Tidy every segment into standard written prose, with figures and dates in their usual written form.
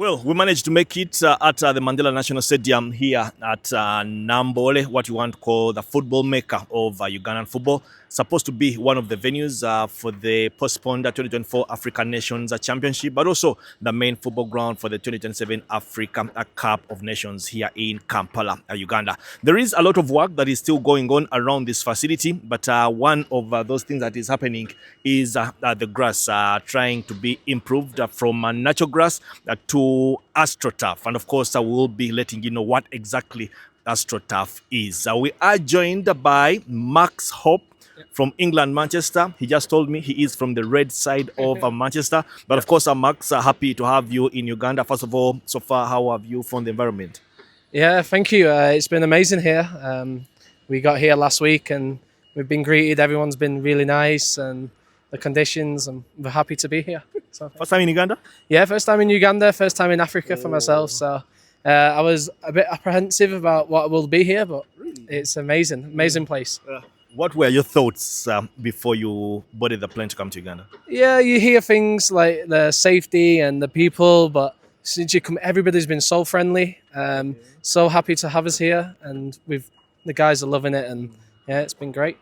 Well, we managed to make it at the Mandela National Stadium here at Namboole, what you want to call the football mecca of Ugandan football. Supposed to be one of the venues for the postponed 2024 African Nations Championship, but also the main football ground for the 2027 Africa Cup of Nations here in Kampala, Uganda. There is a lot of work that is still going on around this facility, but one of those things that is happening is the grass trying to be improved from natural grass to AstroTurf. And of course, I will be letting you know what exactly AstroTurf is. We are joined by Max Hope from England, Manchester. He just told me he is from the red side of Manchester. But of course, Max, happy to have you in Uganda. First of all, so far, how have you found the environment? Yeah, thank you. It's been amazing here. We got here last week and we've been greeted. Everyone's been really nice and the conditions, and we're happy to be here. So, First time in Uganda? yeah, first time in Uganda, first time in Africa for myself. So I was a bit apprehensive about what will be here, but it's amazing place. What were your thoughts before you boarded the plane to come to Uganda? Yeah, you hear things like the safety and the people, but since you come, everybody's been so friendly. So happy to have us here, and the guys are loving it, and yeah, it's been great.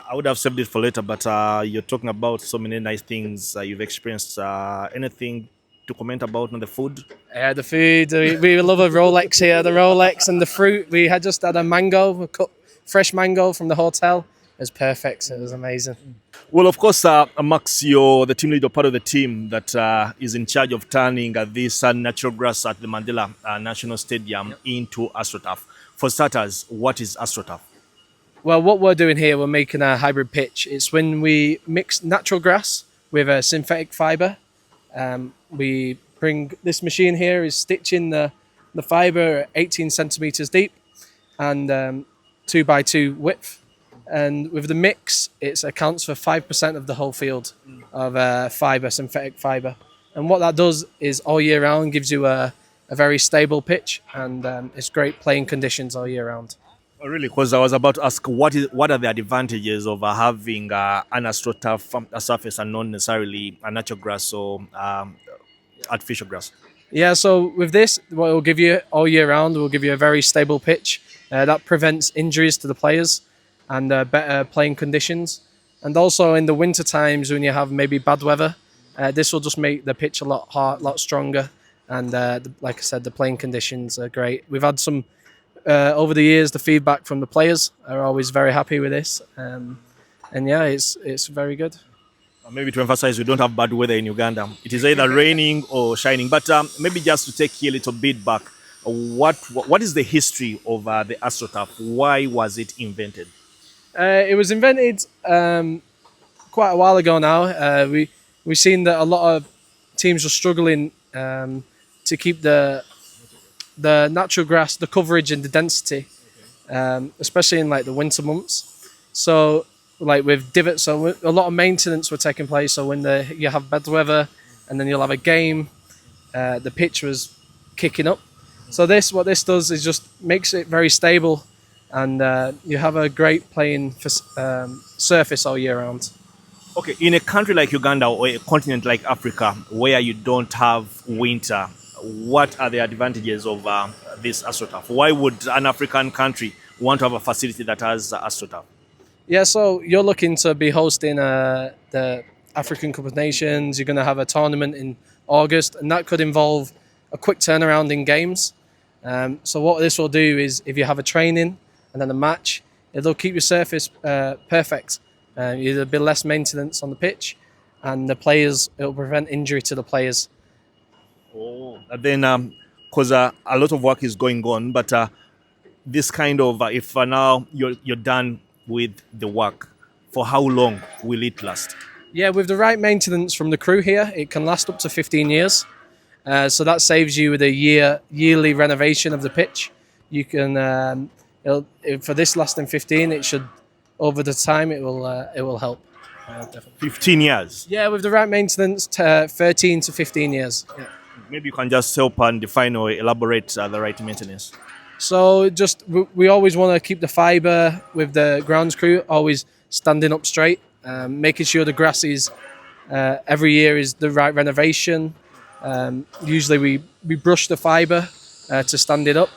I would have saved it for later, but you're talking about so many nice things you've experienced. Anything to comment about on the food? Yeah, the food. We love a Rolex here. The Rolex and the fruit. We had just had a mango, fresh mango from the hotel. It was perfect. It was amazing. Well, of course, Max, you're the team leader, part of the team that is in charge of turning this natural grass at the Mandela National Stadium into AstroTurf. For starters, what is AstroTurf? Well, what we're doing here, we're making a hybrid pitch. It's when we mix natural grass with a synthetic fibre. We bring this machine here is stitching the fibre 18 centimetres deep and 2x2 width. And with the mix, it accounts for 5% of the whole field of fibre, synthetic fibre. And what that does is all year round gives you a very stable pitch, and it's great playing conditions all year round. Oh, really? Because I was about to ask what are the advantages of having an AstroTurf surface and not necessarily a natural grass or artificial grass? Yeah, so with this, what it will give you all year round, it will give you a very stable pitch that prevents injuries to the players and better playing conditions. And also in the winter times when you have maybe bad weather, this will just make the pitch a lot stronger. And like I said, the playing conditions are great. We've had some over the years, the feedback from the players are always very happy with this, and yeah, it's very good. Maybe to emphasize, we don't have bad weather in Uganda. It is either raining or shining. But maybe just to take you a little bit back, what is the history of the AstroTurf? Why was it invented? It was invented quite a while ago now. We've seen that a lot of teams are struggling to keep the natural grass, the coverage and the density, especially in like the winter months. So like with divots, so a lot of maintenance were taking place. So when you have bad weather and then you'll have a game, the pitch was kicking up. So what this does is just makes it very stable, and you have a great playing surface all year round. Okay, in a country like Uganda or a continent like Africa where you don't have winter, what are the advantages of this AstroTurf? Why would an African country want to have a facility that has AstroTurf? Yeah, so you're looking to be hosting the African Cup of Nations. You're going to have a tournament in August, and that could involve a quick turnaround in games. So what this will do is if you have a training and then a match, it'll keep your surface perfect. There'll be less maintenance on the pitch, and it'll prevent injury to the players. Oh, and then because a lot of work is going on, but this kind of if now you're done with the work, for how long will it last? Yeah, with the right maintenance from the crew here, it can last up to 15 years. So that saves you with a yearly renovation of the pitch. You can for this lasting 15, it should over the time it will help. Definitely. 15 years. Yeah, with the right maintenance, 13 to 15 years. Yeah. Maybe you can just help and define or elaborate the right maintenance. So we always want to keep the fibre with the grounds crew always standing up straight, making sure the grass is every year is the right renovation, Usually we brush the fibre to stand it up,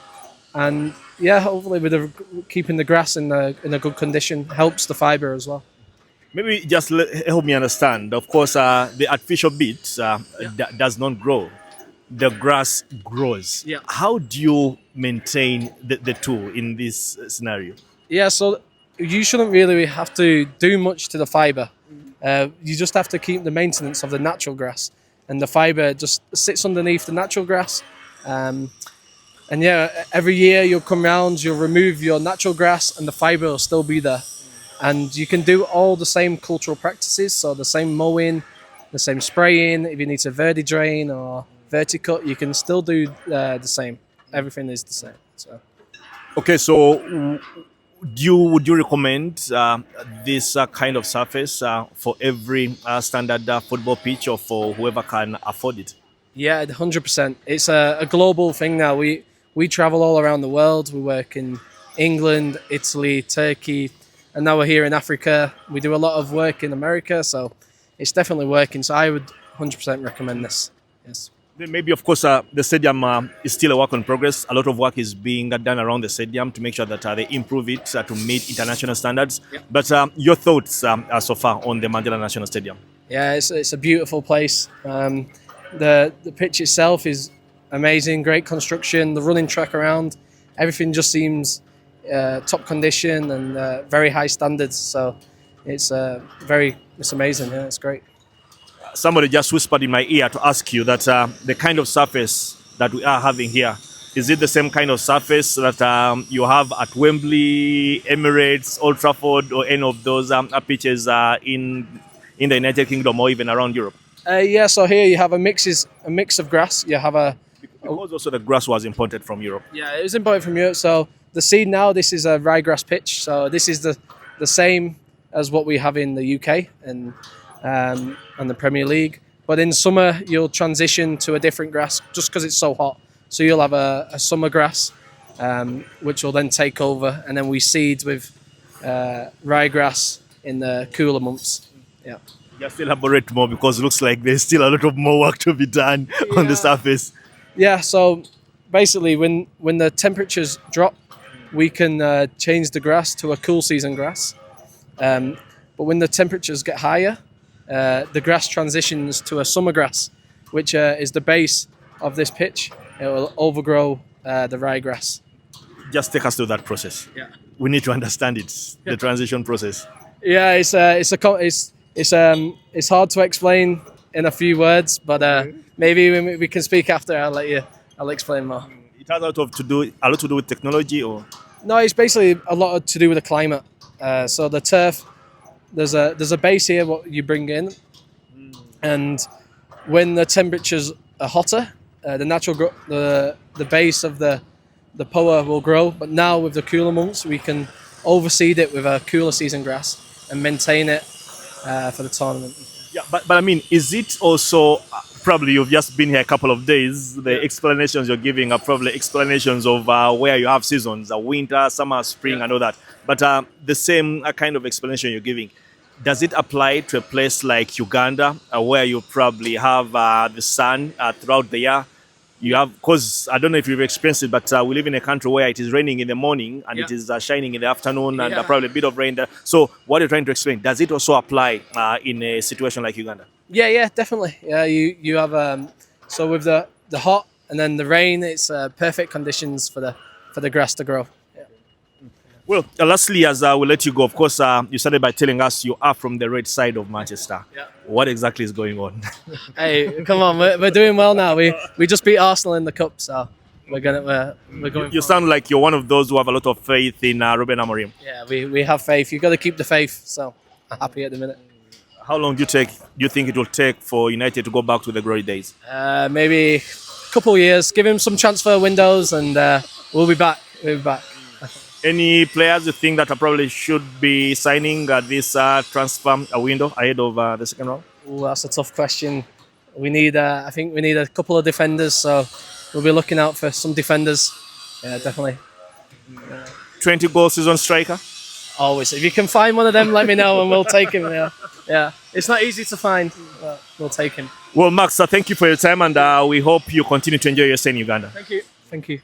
and yeah, hopefully keeping the grass in a good condition helps the fibre as well. Maybe just help me understand. Of course, the artificial bit does not grow. The grass grows. Yeah. How do you maintain the two in this scenario? Yeah, so you shouldn't really have to do much to the fibre. You just have to keep the maintenance of the natural grass, and the fibre just sits underneath the natural grass. And yeah, every year you'll come round, you'll remove your natural grass, and the fibre will still be there. And you can do all the same cultural practices, so the same mowing, the same spraying. If you need to verdi drain or verticut, you can still do the same. Everything is the same. So. Okay, so would you recommend this kind of surface for every standard football pitch, or for whoever can afford it? Yeah, 100%. It's a global thing now. We travel all around the world. We work in England, Italy, Turkey, and now we're here in Africa. We do a lot of work in America, so it's definitely working. So I would 100% recommend this. Yes. Maybe, of course, the stadium is still a work in progress. A lot of work is being done around the stadium to make sure that they improve it to meet international standards. Yep. But your thoughts so far on the Mandela National Stadium? Yeah, it's a beautiful place. The pitch itself is amazing, great construction. The running track around, everything just seems top condition and very high standards. So it's amazing. Yeah, it's great. Somebody just whispered in my ear to ask you that the kind of surface that we are having here, is it the same kind of surface that you have at Wembley, Emirates, Old Trafford, or any of those pitches in the United Kingdom or even around Europe? Yeah, so here you have a mix of grass. You have because also the grass was imported from Europe. Yeah, it was imported from Europe. So the seed now, this is a ryegrass pitch. So this is the same as what we have in the UK and the Premier League. But in summer, you'll transition to a different grass just because it's so hot. So you'll have a summer grass, which will then take over, and then we seed with ryegrass in the cooler months. Yeah. Just elaborate more, because it looks like there's still a lot of more work to be done on the surface. Yeah, so basically when the temperatures drop, we can change the grass to a cool season grass. But when the temperatures get higher, the grass transitions to a summer grass, which is the base of this pitch. It will overgrow the ryegrass. Just take us through that process. Yeah. We need to understand it, the transition process. Yeah, it's hard to explain in a few words, but maybe we can speak after. I'll explain more. It has a lot to do with technology, or no? It's basically a lot to do with the climate. So the turf, there's a base here what you bring in, and when the temperatures are hotter, the base of the poa will grow. But now with the cooler months, we can overseed it with a cooler season grass and maintain it for the tournament. Yeah, but I mean, is it also probably you've just been here a couple of days? The explanations you're giving are probably explanations of where you have seasons, winter, summer, spring, and all that. But the same kind of explanation you're giving, does it apply to a place like Uganda, where you probably have the sun throughout the year? You have, because I don't know if you've experienced it, but we live in a country where it is raining in the morning and it is shining in the afternoon, and probably a bit of rain there. So what you're trying to explain, does it also apply in a situation like Uganda? Yeah, definitely. Yeah, you have so with the hot and then the rain, it's perfect conditions for the grass to grow. Yeah. Well, lastly, as we'll let you go, of course, you started by telling us you are from the red side of Manchester. Yeah. What exactly is going on? Hey, come on, we're doing well now. We just beat Arsenal in the cup, so we're going. You sound like you're one of those who have a lot of faith in Ruben Amorim. Yeah, we have faith. You've got to keep the faith. So happy at the minute. How long do you think it will take for United to go back to the glory days? Maybe a couple of years. Give him some transfer windows, and we'll be back. We'll be back. Any players you think that probably should be signing this transfer window ahead of the second round? Ooh, that's a tough question. I think we need a couple of defenders, so we'll be looking out for some defenders. Yeah, definitely. 20-goal season striker? Always. If you can find one of them, let me know and we'll take him. Yeah. It's not easy to find, but we'll take him. Well, Max, thank you for your time, and we hope you continue to enjoy your stay in Uganda. Thank you. Thank you.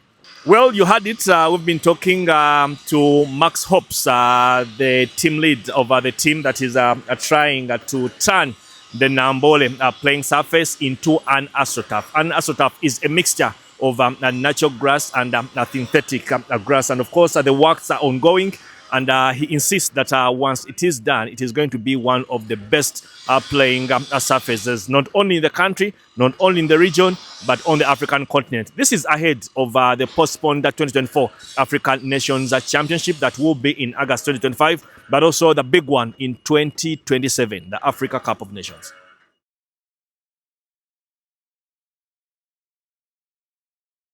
Well, you heard it. We've been talking to Max Hops, the team lead of the team that is trying to turn the Namboole playing surface into an AstroTurf. An AstroTurf is a mixture of natural grass and synthetic grass. And of course, the works are ongoing. And he insists that once it is done, it is going to be one of the best playing surfaces, not only in the country, not only in the region, but on the African continent. This is ahead of the postponed 2024 African Nations Championship that will be in August 2025, but also the big one in 2027, the Africa Cup of Nations.